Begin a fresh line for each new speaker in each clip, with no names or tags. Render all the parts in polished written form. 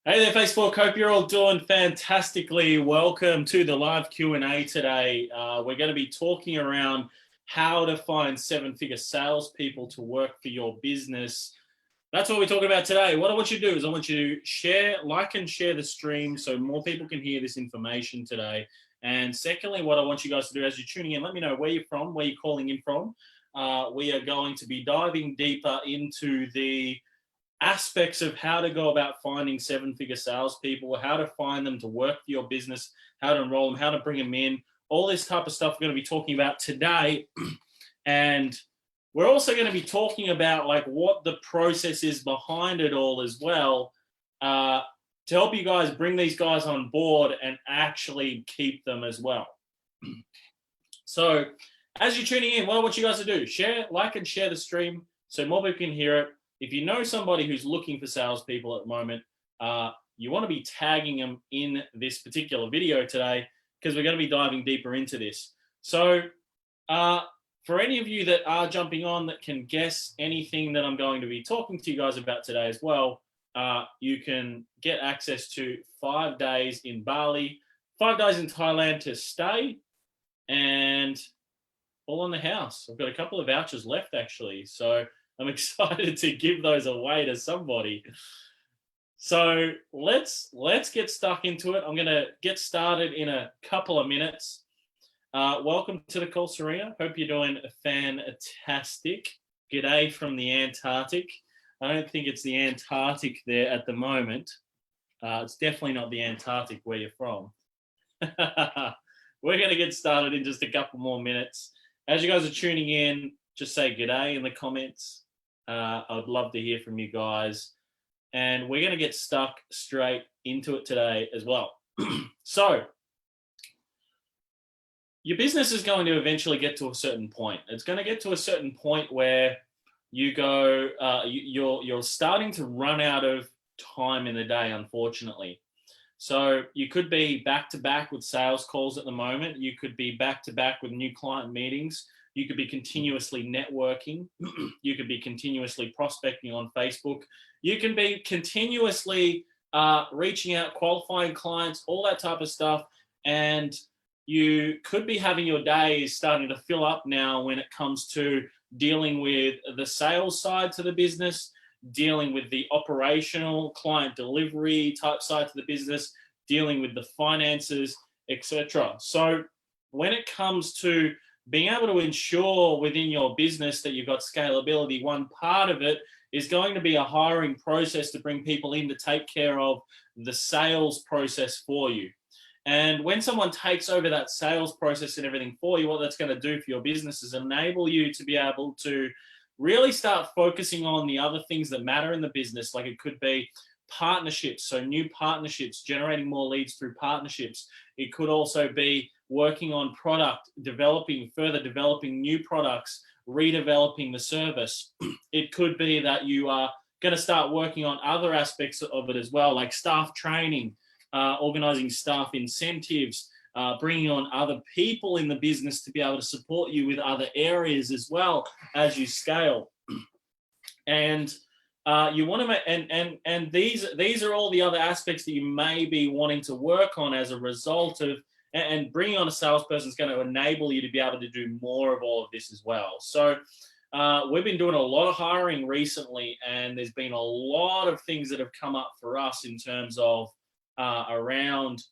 Hey there, Facebook. Hope you're all doing fantastically. Welcome to the live Q&A today. We're going to be talking around how to find seven-figure salespeople to work for your business. That's what we're talking about today. What I want you to do is I want you to share, like and share the stream so more people can hear this information today. And secondly, what I want you guys to do as you're tuning in, let me know where you're from, where you're calling in from. We are going to be diving deeper into the aspects of how to go about finding seven-figure salespeople, how to find them to work for your business, how to enroll them, how to bring them in, all this type of stuff we're going to be talking about today. And we're also going to be talking about like what the process is behind it all as well, to help you guys bring these guys on board and actually keep them as well. So as you're tuning in, what I want you guys to do, share, like and share the stream so more people can hear it. If you know somebody who's looking for salespeople at the moment, you want to be tagging them in this particular video today because we're going to be diving deeper into this. So for any of you that are jumping on that can guess anything that I'm going to be talking to you guys about today as well, you can get access to 5 days in Bali, 5 days in Thailand to stay, and all on the house. I've got a couple of vouchers left actually. So I'm excited to give those away to somebody. So let's get stuck into it. I'm going to get started in a couple of minutes. Welcome to the call, SERENA. Hope you're doing fantastic. G'day from the Antarctic. I don't think it's the Antarctic there at the moment. It's definitely not the Antarctic where you're from. We're going to get started in just a couple more minutes. As you guys are tuning in, just say g'day in the comments. I would love to hear from you guys. And we're going to get stuck straight into it today as well. So your business is going to eventually get to a certain point. It's going to get to a certain point where you go, you're starting to run out of time in the day, unfortunately. So you could be back-to-back with sales calls at the moment. You could be back-to-back with new client meetings. You could be continuously networking. You could be continuously prospecting on Facebook. You can be continuously reaching out, qualifying clients, all that type of stuff. And you could be having your days starting to fill up now when it comes to dealing with the sales side to the business, dealing with the operational client delivery type side to the business, dealing with the finances, etc. So when it comes to being able to ensure within your business that you've got scalability, one part of it is going to be a hiring process to bring people in to take care of the sales process for you. And when someone takes over that sales process and everything for you, what that's going to do for your business is enable you to be able to really start focusing on the other things that matter in the business. Like it could be partnerships, so new partnerships, generating more leads through partnerships. It could also be working on product, further developing new products, redeveloping the service. It could be that you are going to start working on other aspects of it as well, like staff training, organizing staff incentives, bringing on other people in the business to be able to support you with other areas as well as you scale. And you want to, and these are all the other aspects that you may be wanting to work on as a result of, and bringing on a salesperson is going to enable you to be able to do more of all of this as well. So we've been doing a lot of hiring recently, and there's been a lot of things that have come up for us in terms of around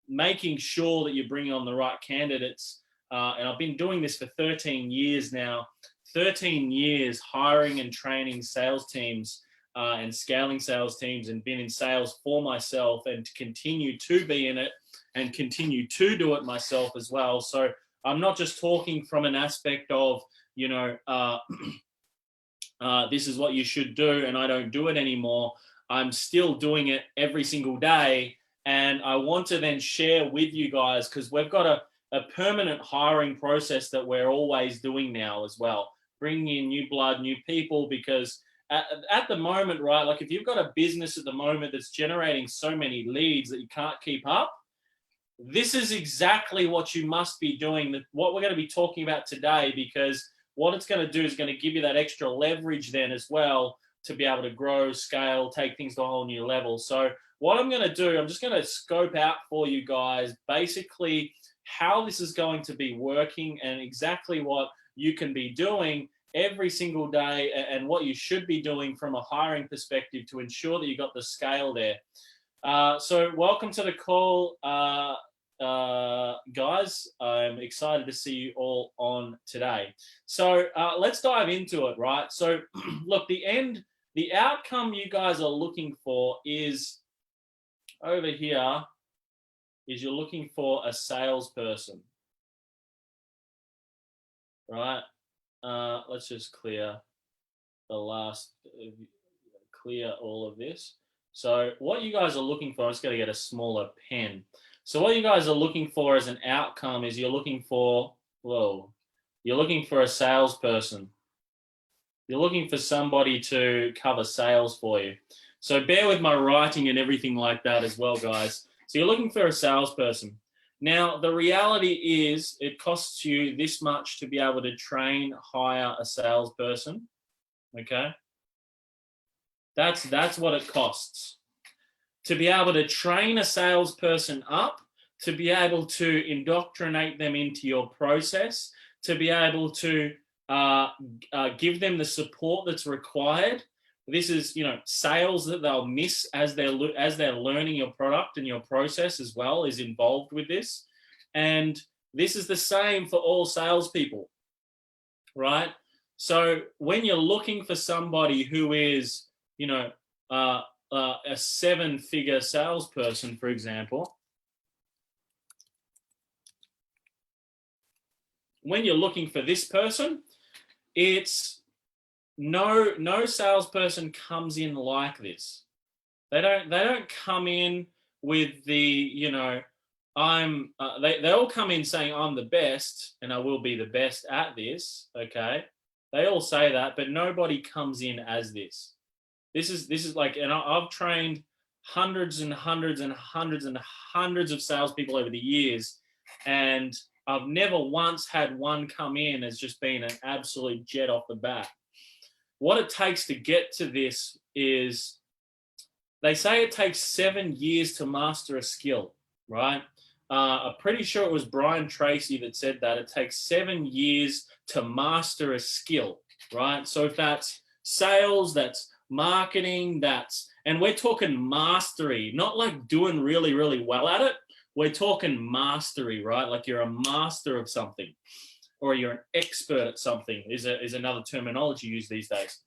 making sure that you're bringing on the right candidates. And I've been doing this for 13 years now, 13 years hiring and training sales teams and scaling sales teams, and been in sales for myself and to continue to be in it and continue to do it myself as well. So I'm not just talking from an aspect of, you know, this is what you should do and I don't do it anymore. I'm still doing it every single day. And I want to then share with you guys, because we've got a permanent hiring process that we're always doing now as well, bringing in new blood, new people, because at the moment, right, like if you've got a business at the moment that's generating so many leads that you can't keep up, this is exactly what you must be doing, what we're going to be talking about today, because what it's going to do is going to give you that extra leverage then as well to be able to grow, scale, take things to a whole new level. So what I'm going to do, I'm just going to scope out for you guys basically how this is going to be working and exactly what you can be doing every single day and what you should be doing from a hiring perspective to ensure that you got the scale there. So welcome to the call, guys. I'm excited to see you all on today. So let's dive into it, right? So look, the outcome you guys are looking for is over here, is you're looking for a salesperson, right? Let's just clear clear all of this. So what you guys are looking for, I'm just going to get a smaller pen. So what you guys are looking for as an outcome is you're looking for a salesperson. You're looking for somebody to cover sales for you. So bear with my writing and everything like that as well, guys. So you're looking for a salesperson. Now, the reality is it costs you this much to be able to hire a salesperson, okay? That's what it costs. To be able to train a salesperson up, to be able to indoctrinate them into your process, to be able to give them the support that's required. This is, sales that they'll miss as they're learning your product, and your process as well is involved with this. And this is the same for all salespeople, right? So when you're looking for somebody who is, a 7-figure salesperson, for example, when you're looking for this person, it's no salesperson comes in like this. They don't come in with the, they all come in saying I'm the best and I will be the best at this, okay? They all say that, but nobody comes in as this. This is like, and I've trained hundreds and hundreds and hundreds and hundreds of salespeople over the years, and I've never once had one come in as just being an absolute jet off the bat. What it takes to get to this is, they say it takes 7 years to master a skill, right? I'm pretty sure it was Brian Tracy that said that. It takes 7 years to master a skill, right? So if that's sales, that's marketing, and we're talking mastery, not like doing really, really well at it. We're talking mastery, right? Like you're a master of something, or you're an expert at something is another terminology used these days.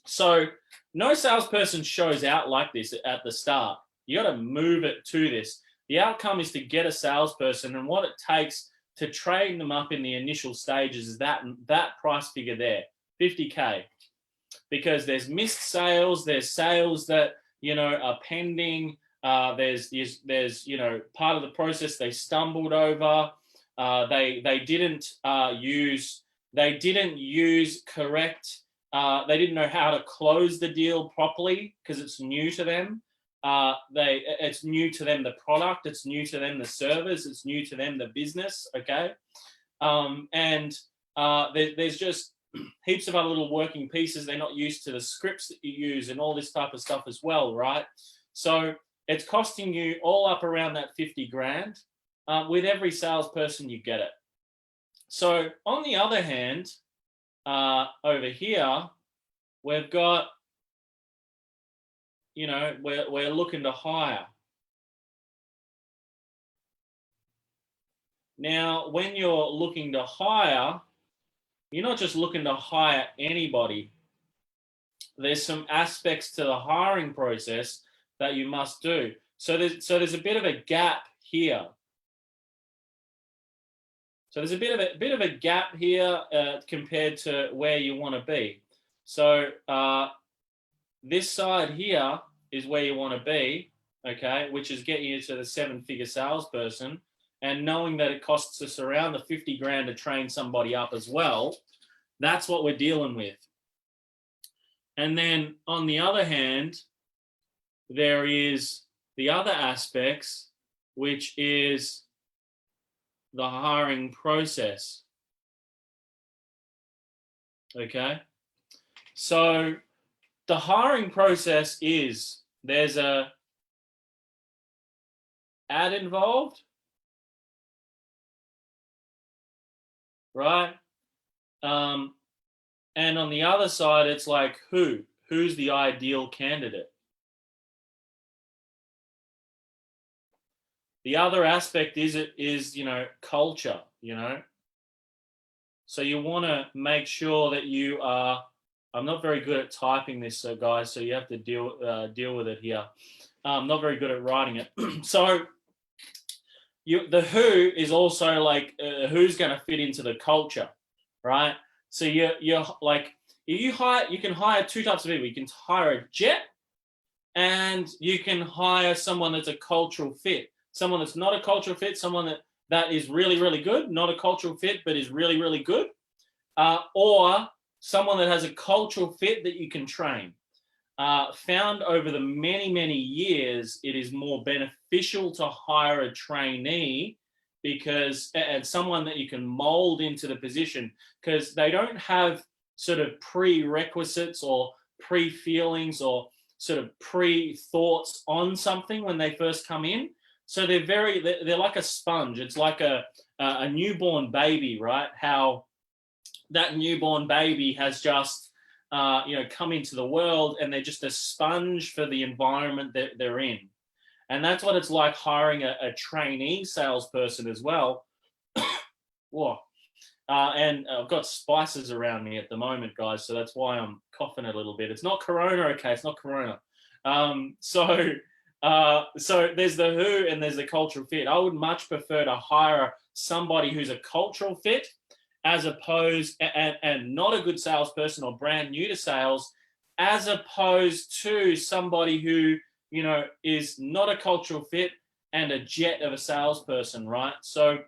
So no salesperson shows out like this at the start. You got to move it to this. The outcome is to get a salesperson, and what it takes to train them up in the initial stages is that price figure there, 50K. Because there's missed sales, there's sales that, are pending, there's part of the process they stumbled over, they didn't use correct, they didn't know how to close the deal properly because it's new to them. It's new to them, the product, it's new to them, the service, it's new to them, the business, okay? There's just heaps of other little working pieces. They're not used to the scripts that you use and all this type of stuff as well, right? So it's costing you all up around that 50 grand. With every salesperson, you get it. So on the other hand, over here, we've got, we're looking to hire. Now, when you're looking to hire, you're not just looking to hire anybody. There's some aspects to the hiring process that you must do. So there's a bit of a gap here. So there's a bit of a gap here compared to where you want to be. So this side here is where you want to be, okay, which is getting you to the 7-figure salesperson. And knowing that it costs us around the 50 grand to train somebody up as well, that's what we're dealing with. And then on the other hand, there is the other aspects, which is the hiring process. Okay. So the hiring process is there's a ad involved, right? And on the other side, it's like who's the ideal candidate? The other aspect is culture, So you want to make sure that you are. I'm not very good at typing this, so guys, so you have to deal with it here. I'm not very good at writing it. So the who is also like who's going to fit into the culture, right? So you're like you can hire two types of people. You can hire a jet, and you can hire someone that's a cultural fit. Someone that's not a cultural fit, someone that is really, really good, not a cultural fit, but is really, really good, or someone that has a cultural fit that you can train. Found over the many, many years, it is more beneficial to hire a trainee and someone that you can mold into the position, because they don't have sort of prerequisites or pre-feelings or sort of pre-thoughts on something when they first come in. So they're like a sponge. It's like a newborn baby, right? How that newborn baby has just come into the world, and they're just a sponge for the environment that they're in. And that's what it's like hiring a trainee salesperson as well. Whoa. And I've got spices around me at the moment, guys, so that's why I'm coughing a little bit. It's not Corona, okay? It's not Corona. So there's the who and there's the cultural fit. I would much prefer to hire somebody who's a cultural fit, as opposed and not a good salesperson or brand new to sales, as opposed to somebody who is not a cultural fit and a jet of a salesperson, right? So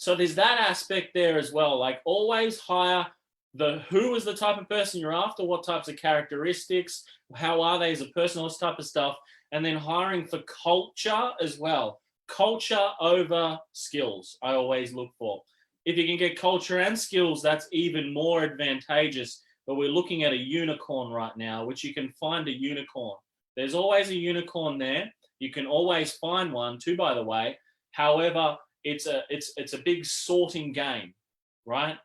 there's that aspect there as well. Like, always hire the who is the type of person you're after, what types of characteristics, how are they as a person, all this type of stuff, and then hiring for culture as well. Culture over skills, I always look for. If you can get culture and skills, that's even more advantageous. But we're looking at a unicorn right now, which you can find a unicorn. There's always a unicorn there. You can always find one too, by the way. However, it's a big sorting game, right?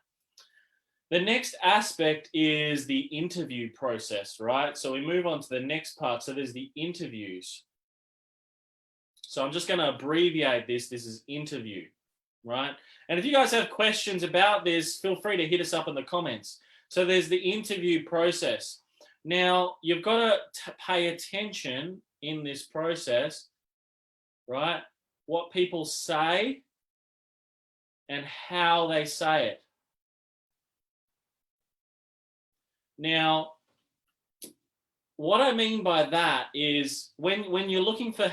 The next aspect is the interview process, right? So we move on to the next part. So there's the interviews. So I'm just going to abbreviate this. This is interview, right? And if you guys have questions about this, feel free to hit us up in the comments. So there's the interview process. Now, you've got to pay attention in this process, right? What people say and how they say it. Now, what I mean by that is when you're looking for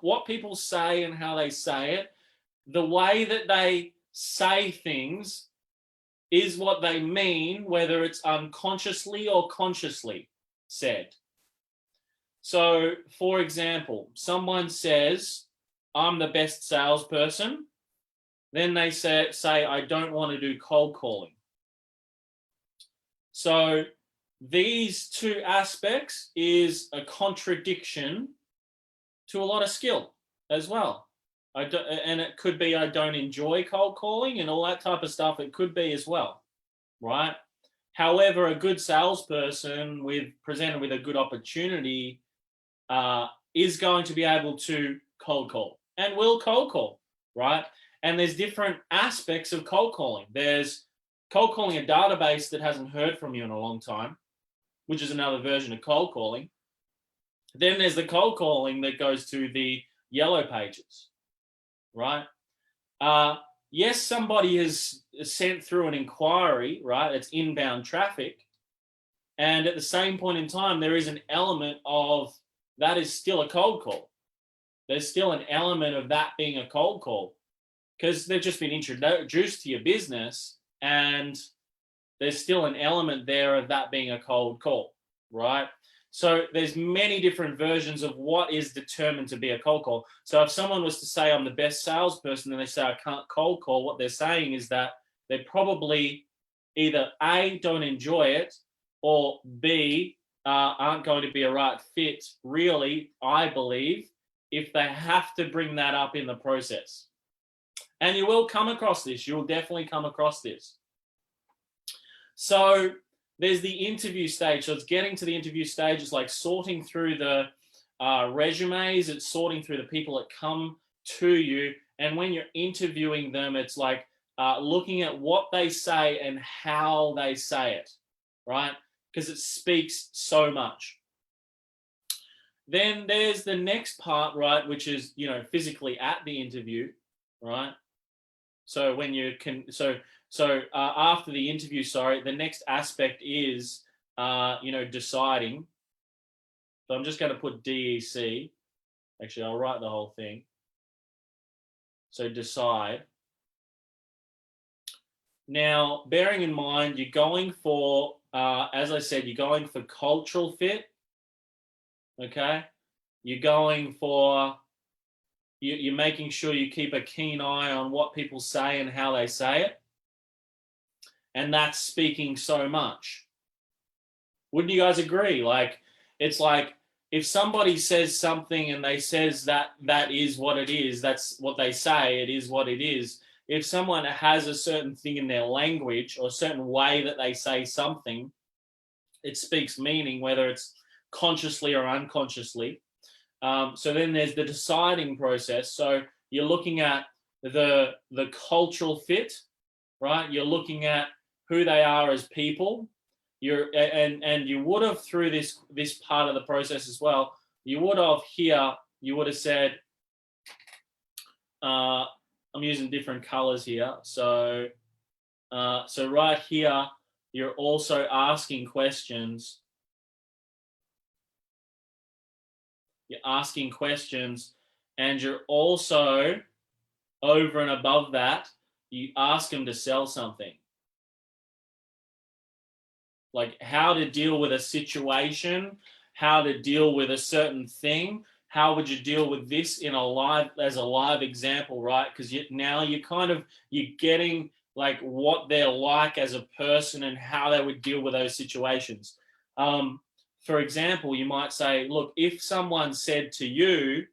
what people say and how they say it, the way that they say things is what they mean, whether it's unconsciously or consciously said. So, for example, someone says, I'm the best salesperson. Then they say, I don't want to do cold calling. So these two aspects is a contradiction to a lot of skill as well. And it could be I don't enjoy cold calling and all that type of stuff. It could be as well, right? However, a good salesperson presented with a good opportunity is going to be able to cold call and will cold call, right? And there's different aspects of cold calling. There's cold calling a database that hasn't heard from you in a long time, which is another version of cold calling. Then there's the cold calling that goes to the yellow pages, right? Yes, somebody has sent through an inquiry, right? It's inbound traffic. And at the same point in time, there is an element of that is still a cold call. There's still an element of that being a cold call because they've just been introduced to your business, and there's still an element there of that being a cold call, right? So there's many different versions of what is determined to be a cold call. So if someone was to say, I'm the best salesperson, and they say, I can't cold call, what they're saying is that they probably either A, don't enjoy it, or B, aren't going to be a right fit, really, I believe, if they have to bring that up in the process. And you will come across this. You'll definitely come across this. So there's the interview stage. So it's getting to the interview stage. It's like sorting through the resumes. It's sorting through the people that come to you. And when you're interviewing them, it's like looking at what they say and how they say it, right? Because it speaks so much. Then there's the next part, right, which is, you know, physically at the interview, right? So when you can, after the interview, the next aspect is, you know, deciding. So I'm just going to put DEC. Actually, I'll write the whole thing. So decide. Now, bearing in mind, you're going for, as I said, you're going for cultural fit. Okay. You're going for, you're making sure you keep a keen eye on what people say and how they say it. And that's speaking so much. Wouldn't you guys agree? Like, it's like if somebody says something and they says that is what it is, that's what they say, it is what it is. If someone has a certain thing in their language or a certain way that they say something, it speaks meaning, whether it's consciously or unconsciously. So then there's the deciding process. So you're looking at the cultural fit, right? You're looking at who they are as people. And you would have, through this part of the process as well, you would have said, I'm using different colors here. So right here, you're also asking questions. You're asking questions, and you're also, over and above that, you ask them to sell something. Like how to deal with a situation, how to deal with a certain thing. How would you deal with this as a live example, right? Because you're getting like what they're like as a person and how they would deal with those situations. For example, you might say, look, if someone said to you,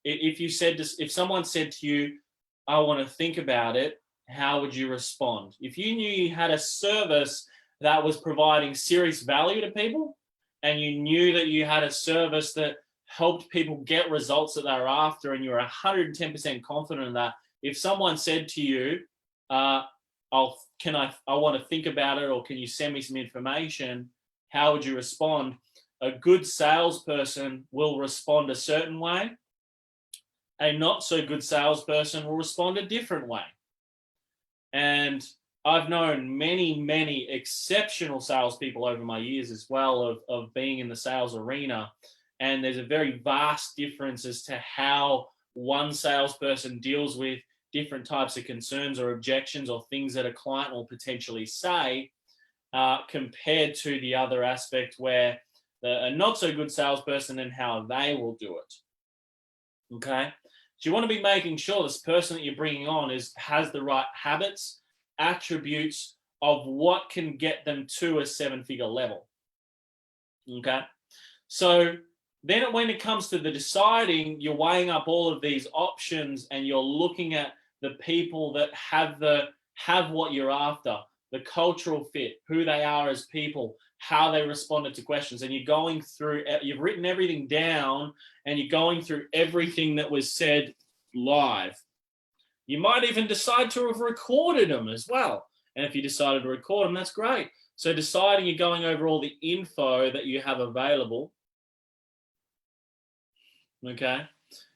if someone said to you, I want to think about it, how would you respond? If you knew you had a service that was providing serious value to people, and you knew that you had a service that helped people get results that they were after, and you're 110% confident in that, if someone said to you, I want to think about it, or can you send me some information, how would you respond? A good salesperson will respond a certain way. A not so good salesperson will respond a different way. And I've known many, many exceptional salespeople over my years as well of being in the sales arena. And there's a very vast difference as to how one salesperson deals with different types of concerns or objections or things that a client will potentially say, compared to the other aspect where a not so good salesperson and how they will do it. Okay. So you want to be making sure this person that you're bringing on has the right habits, attributes of what can get them to a 7-figure level. Okay. So then when it comes to the deciding, you're weighing up all of these options and you're looking at the people that have what you're after, the cultural fit, who they are as people, how they responded to questions. And you've written everything down and you're going through everything that was said live. You might even decide to have recorded them as well. And if you decided to record them, that's great. So deciding, you're going over all the info that you have available. Okay.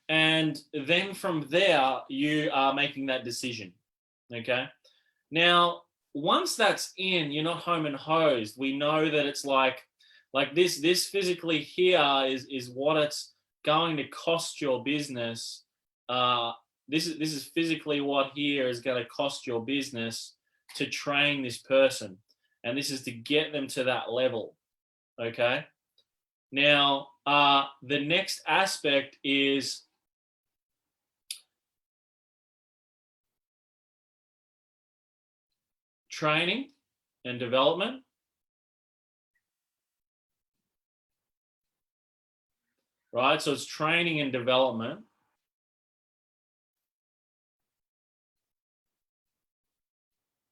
And then from there, you are making that decision. Okay. Now, once that's in, you're not home and hosed. We know that it's like this physically here is what it's going to cost your business. This is physically what here is going to cost your business to train this person. And this is to get them to that level. Okay. Now, the next aspect is training and development. right? So it's training and development.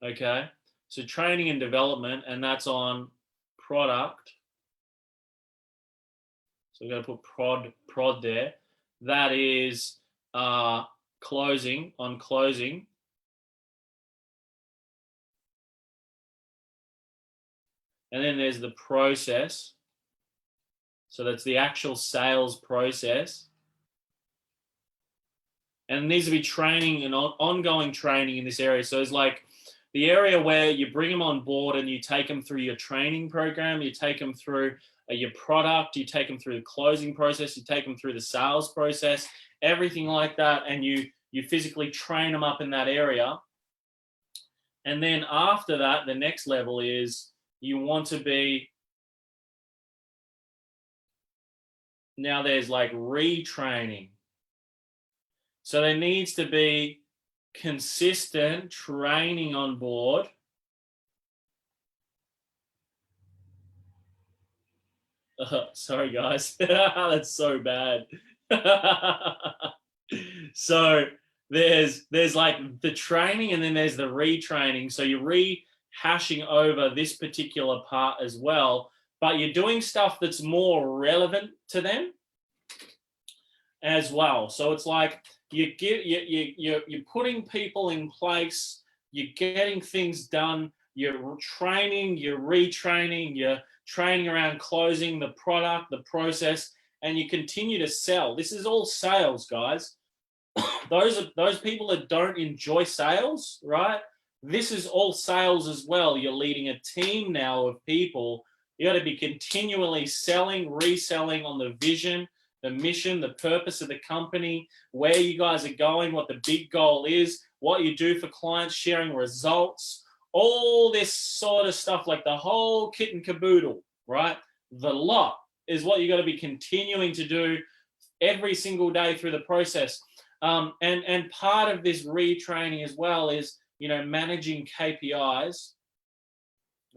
Okay, so training and development, and that's on product. So we're going to put prod there. That is closing, on closing. And then there's the process. So that's the actual sales process. And it needs to be training and ongoing training in this area. So it's like the area where you bring them on board and you take them through your training program, you take them through your product, you take them through the closing process, you take them through the sales process, everything like that, and you physically train them up in that area. And then after that, the next level is you want to be, now there's like retraining. So there needs to be consistent training on board. Sorry, guys. That's so bad. So there's like the training and then there's the retraining. So you're rehashing over this particular part as well, but you're doing stuff that's more relevant to them as well. So it's like you're putting people in place, you're getting things done, you're training, you're retraining, you're training around closing the product, the process, and you continue to sell. This is all sales, guys. Those people that don't enjoy sales, right? This is all sales as well. You're leading a team now of people. You got to be continually selling, reselling on the vision, the mission, the purpose of the company, where you guys are going, what the big goal is, what you do for clients, sharing results, all this sort of stuff, like the whole kit and caboodle, right? The lot is what you got to be continuing to do every single day through the process. And part of this retraining as well is, managing KPIs.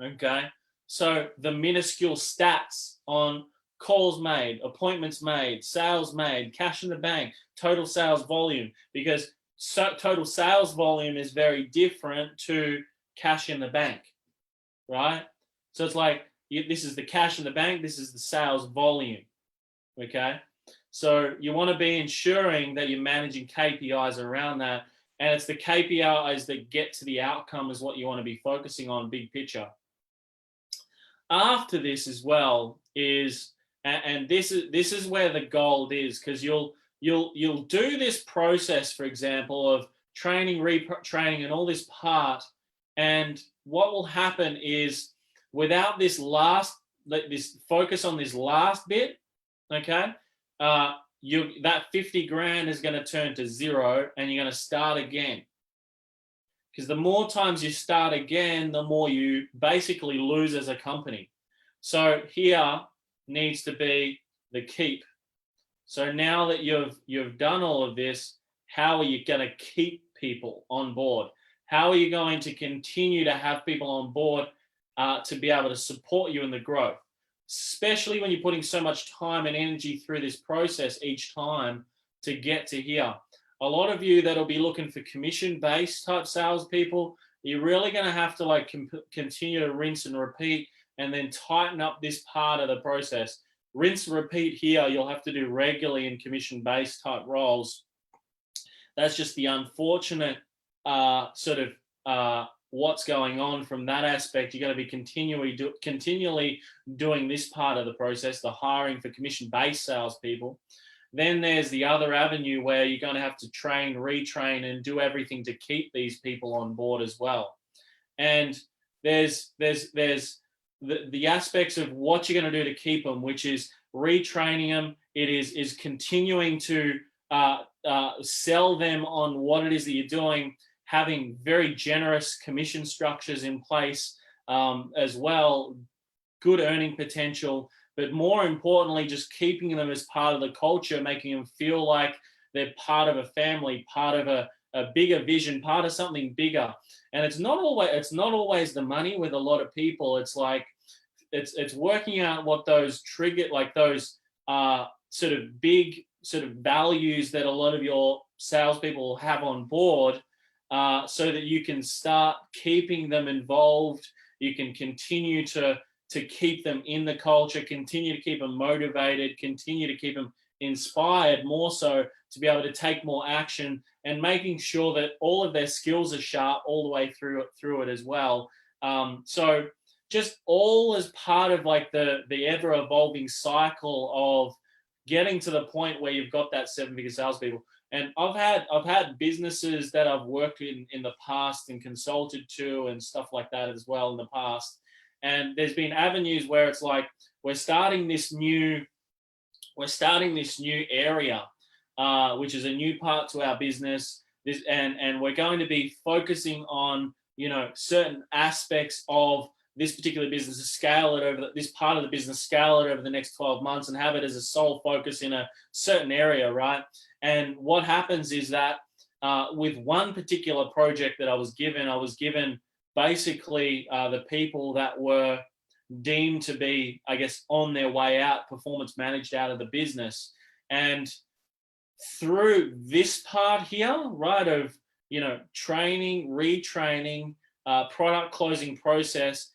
Okay. So the minuscule stats on calls made, appointments made, sales made, cash in the bank, total sales volume, because total sales volume is very different to cash in the bank, right? So it's like, this is the cash in the bank, this is the sales volume, okay? So you want to be ensuring that you're managing KPIs around that, and it's the KPIs that get to the outcome is what you want to be focusing on, big picture. After this as well is, and this is where the gold is, because you'll do this process, for example, of training, retraining, and all this part, and what will happen is, without this focus on this last bit, okay, that 50 grand is going to turn to zero, and you're going to start again. Because the more times you start again, the more you basically lose as a company. So here needs to be the keep. So now that you've done all of this, how are you going to keep people on board? How are you going to continue to have people on board to be able to support you in the growth? Especially when you're putting so much time and energy through this process each time to get to here. A lot of you that'll be looking for commission-based type salespeople, you're really going to have to continue to rinse and repeat, and then tighten up this part of the process. Rinse and repeat here, you'll have to do regularly in commission-based type roles. That's just the unfortunate what's going on from that aspect. You're going to be continually doing this part of the process, the hiring for commission-based salespeople. Then there's the other avenue where you're going to have to train, retrain, and do everything to keep these people on board as well. And there's the aspects of what you're going to do to keep them, which is retraining them. It is continuing to sell them on what it is that you're doing, having very generous commission structures in place as well, good earning potential, but more importantly, just keeping them as part of the culture, making them feel like they're part of a family, part of a bigger vision, part of something bigger. And it's not always the money with a lot of people. It's like it's working out what those trigger, like those sort of big sort of values that a lot of your salespeople have on board, so that you can start keeping them involved. You can continue to keep them in the culture, continue to keep them motivated, continue to keep them inspired, more so to be able to take more action, and making sure that all of their skills are sharp all the way through it as well. So just all as part of like the ever evolving cycle of getting to the point where you've got that 7-figure salespeople. And I've had businesses that I've worked in the past and consulted to and stuff like that as well in the past. And there's been avenues where it's like we're starting this new area, which is a new part to our business. And we're going to be focusing on, you know, certain aspects of this particular business, to scale it over this part of the business, scale it over the next 12 months and have it as a sole focus in a certain area, right? And what happens is that with one particular project that I was given basically the people that were deemed to be, I guess, on their way out, performance managed out of the business. And through this part here, right, of, you know, training, retraining, product closing process,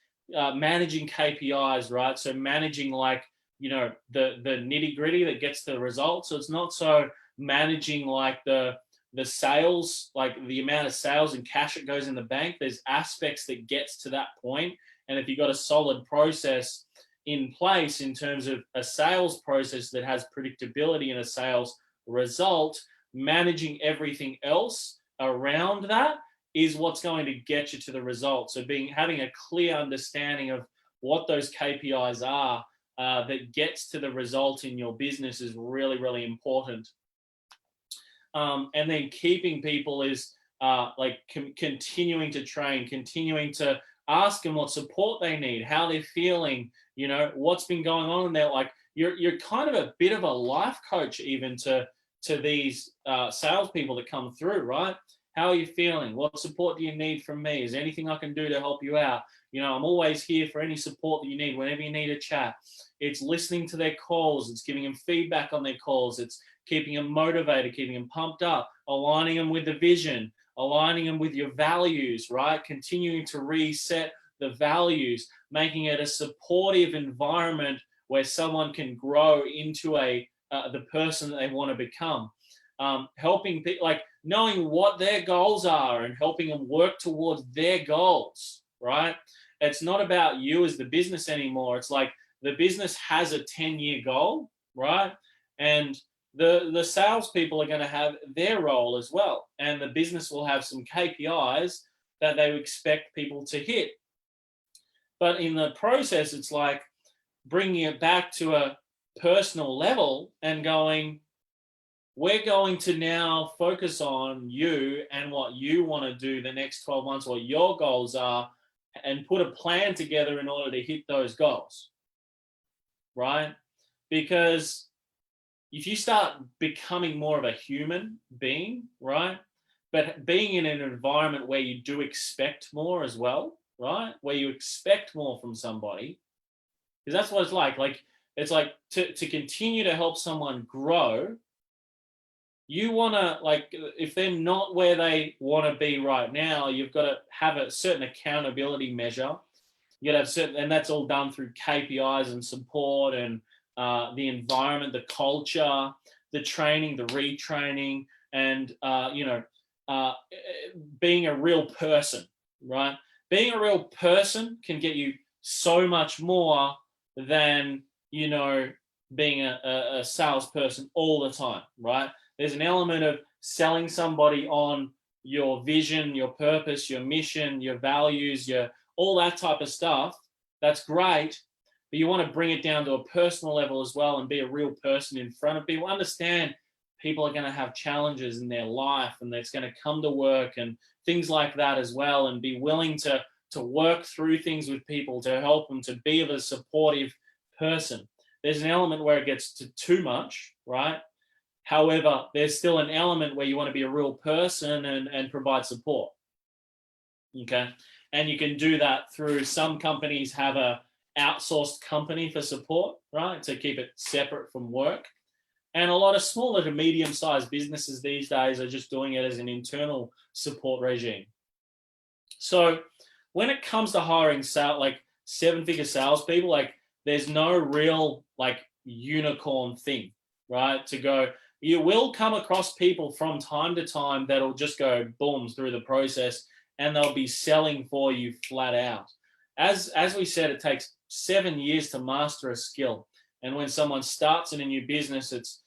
managing KPIs, right? So managing, like, you know, the nitty gritty that gets the results. So it's not so managing like the sales, like the amount of sales and cash that goes in the bank. There's aspects that gets to that point. And if you've got a solid process in place in terms of a sales process that has predictability in a sales result, managing everything else around that is what's going to get you to the result. So having a clear understanding of what those KPIs are that gets to the result in your business is really, really important. And then keeping people is continuing to train, continuing to ask them what support they need, how they're feeling, you know, what's been going on in their, like, you're kind of a bit of a life coach even to these salespeople that come through, right? How are you feeling? What support do you need from me? Is there anything I can do to help you out? You know, I'm always here for any support that you need, whenever you need a chat. It's listening to their calls. It's giving them feedback on their calls. It's keeping them motivated, keeping them pumped up, aligning them with the vision, aligning them with your values, right? Continuing to reset the values, making it a supportive environment where someone can grow into the person that they want to become. Helping people, like knowing what their goals are and helping them work towards their goals, right? It's not about you as the business anymore. It's like the business has a 10-year goal, right? And the salespeople are going to have their role as well. And the business will have some KPIs that they expect people to hit. But in the process, it's like bringing it back to a personal level and going, we're going to now focus on you and what you want to do the next 12 months, what your goals are, and put a plan together in order to hit those goals, right? Because if you start becoming more of a human being, right, but being in an environment where you do expect more as well, right, where you expect more from somebody, because that's what it's like. Like, it's like to continue to help someone grow, you want to, like, if they're not where they want to be right now, you've got to have a certain accountability measure. You got to have certain, and that's all done through KPIs and support and the environment, the culture, the training, the retraining, and being a real person, right? Being a real person can get you so much more than, you know, being a salesperson all the time, right? There's an element of selling somebody on your vision, your purpose, your mission, your values, all that type of stuff. That's great, but you want to bring it down to a personal level as well and be a real person in front of people. Understand people are going to have challenges in their life and it's going to come to work and things like that as well, and be willing to work through things with people to help them to be a supportive person. There's an element where it gets to too much, right? However, there's still an element where you want to be a real person and provide support. Okay. And you can do that through, some companies have a outsourced company for support, right? To keep it separate from work. And a lot of smaller to medium-sized businesses these days are just doing it as an internal support regime. So when it comes to hiring like 7-figure salespeople, like there's no real like unicorn thing, right? To go, you will come across people from time to time that'll just go boom through the process, and they'll be selling for you flat out. As we said, it takes 7 years to master a skill. And when someone starts in a new business, it's,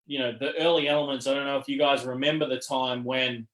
you know, the early elements. I don't know if you guys remember the time when,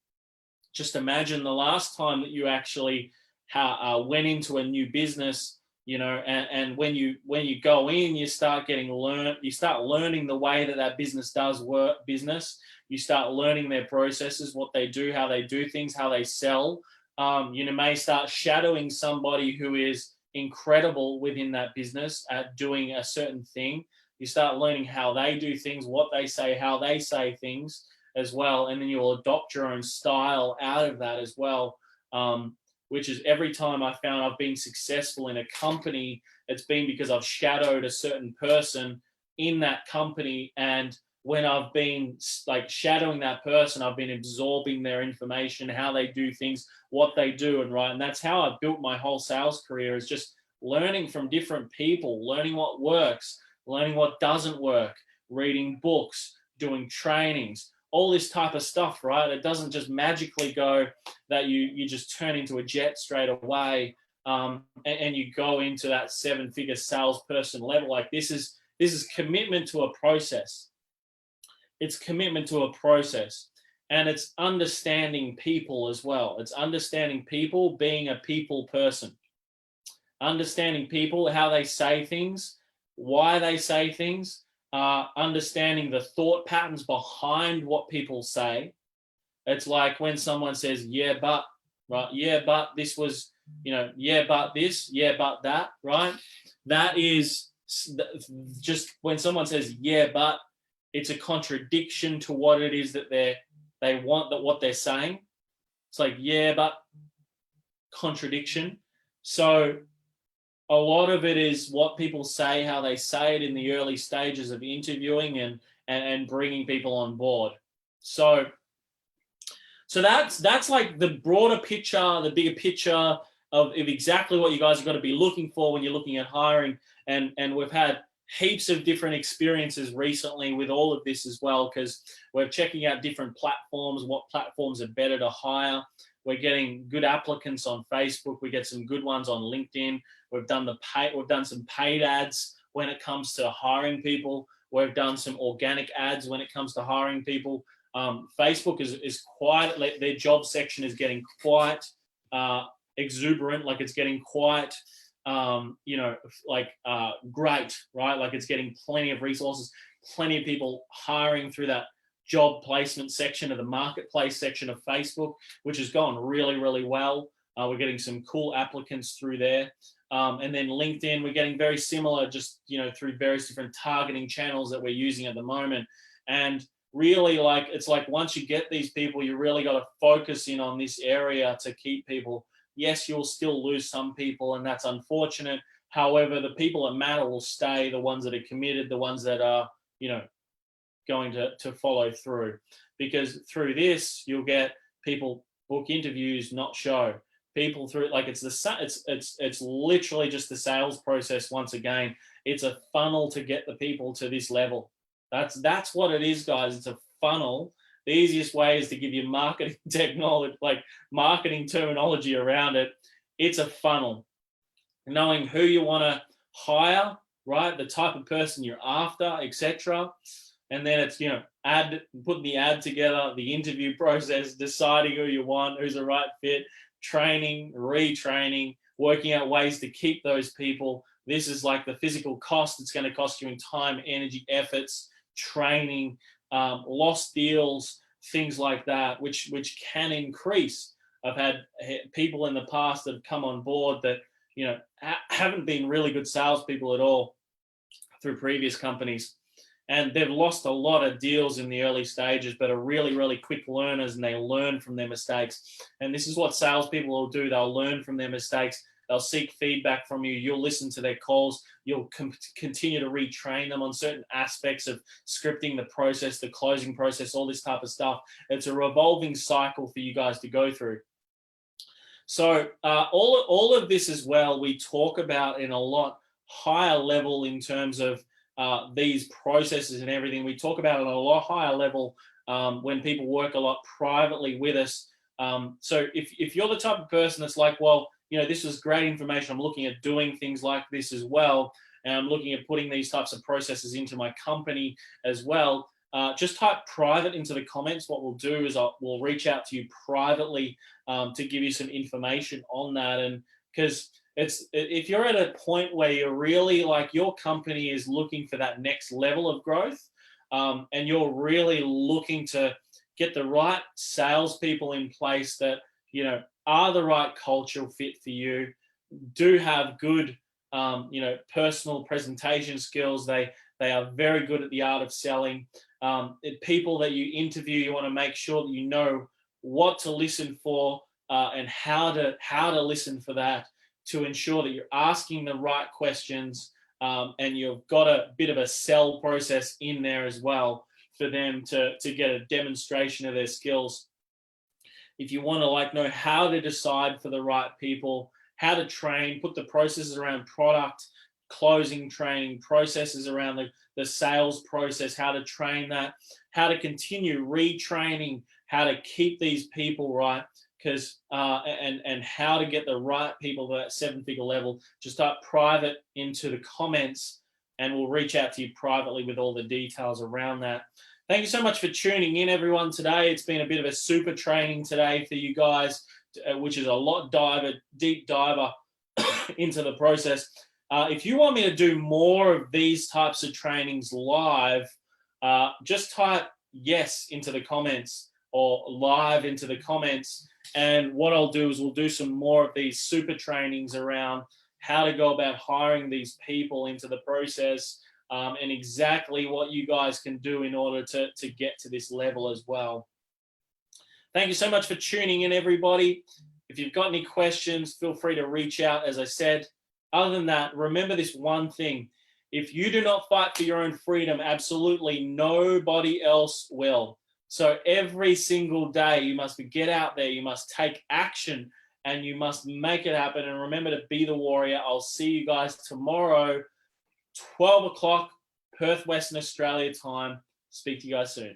just imagine the last time that you actually went into a new business, you know, and when you go in, you start learning the way that business does work. You start learning their processes, what they do, how they do things, how they sell. You may start shadowing somebody who is incredible within that business at doing a certain thing. You start learning how they do things, what they say, how they say things as well, and then you'll adopt your own style out of that as well. Which is, every time I found I've been successful in a company, it's been because I've shadowed a certain person in that company, and when I've been like shadowing that person, I've been absorbing their information, how they do things, what they do, and that's how I built my whole sales career, is just learning from different people, learning what works, learning what doesn't work, reading books, doing trainings, all this type of stuff, right? It doesn't just magically go that you just turn into a jet straight away, and you go into that 7-figure salesperson level. Like this is commitment to a process. It's commitment to a process, and it's understanding people as well. It's understanding people, being a people person, understanding people, how they say things, why they say things, understanding the thought patterns behind what people say. It's like when someone says, yeah, but, right? Yeah, but this was, you know, yeah, but this, yeah, but that, right? That is just when someone says, yeah, but, it's a contradiction to what it is that they want, that what they're saying. It's like, yeah, but, contradiction. So a lot of it is what people say, how they say it in the early stages of interviewing and bringing people on board. So that's like the broader picture, the bigger picture of exactly what you guys have got to be looking for when you're looking at hiring. And we've had heaps of different experiences recently with all of this as well, because we're checking out different platforms, what platforms are better to hire. We're getting good applicants on Facebook. We get some good ones on LinkedIn. We've done some paid ads when it comes to hiring people. We've done some organic ads when it comes to hiring people. Facebook is quite, like, their job section is getting quite exuberant. Like, it's getting quite, great, right? Like, it's getting plenty of resources, plenty of people hiring through that job placement section of the marketplace section of Facebook, which has gone really, really well. We're getting some cool applicants through there. And then LinkedIn, we're getting very similar, just, through various different targeting channels that we're using at the moment. And really, like, it's like once you get these people, you really got to focus in on this area to keep people. Yes, you'll still lose some people, and that's unfortunate. However, the people that matter will stay, the ones that are committed, the ones that are, going to follow through. Because through this, you'll get people book interviews, not show. People through, like, it's literally just the sales process. Once again, it's a funnel to get the people to this level. That's what it is, guys. It's a funnel. The easiest way is to give you marketing technology, like marketing terminology around it. It's a funnel. Knowing who you want to hire, right? The type of person you're after, etc. And then it's, putting the ad together, the interview process, deciding who you want, who's the right fit, training, retraining, working out ways to keep those people. This is like the physical cost it's going to cost you in time, energy, efforts, training, lost deals, things like that, which can increase. I've had people in the past that have come on board that, haven't been really good salespeople at all through previous companies. And they've lost a lot of deals in the early stages, but are really, really quick learners, and they learn from their mistakes. And this is what salespeople will do. They'll learn from their mistakes. They'll seek feedback from you. You'll listen to their calls. You'll continue to retrain them on certain aspects of scripting the process, the closing process, all this type of stuff. It's a revolving cycle for you guys to go through. So all of this as well, we talk about in a lot higher level in terms of these processes and everything. We talk about it on a lot higher level when people work a lot privately with us. So if you're the type of person that's like, well, you know, this is great information, I'm looking at doing things like this as well, and I'm looking at putting these types of processes into my company as well, just type private into the comments. What we'll do is we'll reach out to you privately to give you some information on that. And because if you're at a point where you're really like your company is looking for that next level of growth, and you're really looking to get the right salespeople in place that, you know, are the right cultural fit for you, do have good, you know, personal presentation skills. They are very good at the art of selling. People that you interview, you want to make sure that you know what to listen for and how to listen for that, to ensure that you're asking the right questions, and you've got a bit of a sell process in there as well for them to get a demonstration of their skills. If you want to like know how to decide for the right people, how to train, put the processes around product, closing training, processes around the sales process, how to train that, how to continue retraining, how to keep these people right, because and how to get the right people to that 7-figure level, just type private into the comments and we'll reach out to you privately with all the details around that. Thank you so much for tuning in, everyone, today. It's been a bit of a super training today for you guys, which is a lot deep diver into the process. If you want me to do more of these types of trainings live, just type yes into the comments or live into the comments. And what I'll do is we'll do some more of these super trainings around how to go about hiring these people into the process, and exactly what you guys can do in order to get to this level as well. Thank you so much for tuning in, everybody. If you've got any questions, feel free to reach out, as I said. Other than that, remember this one thing. If you do not fight for your own freedom, absolutely nobody else will. So every single day, you must get out there, you must take action, and you must make it happen. And remember to be the warrior. I'll see you guys tomorrow, 12 o'clock, Perth, Western Australia time. Speak to you guys soon.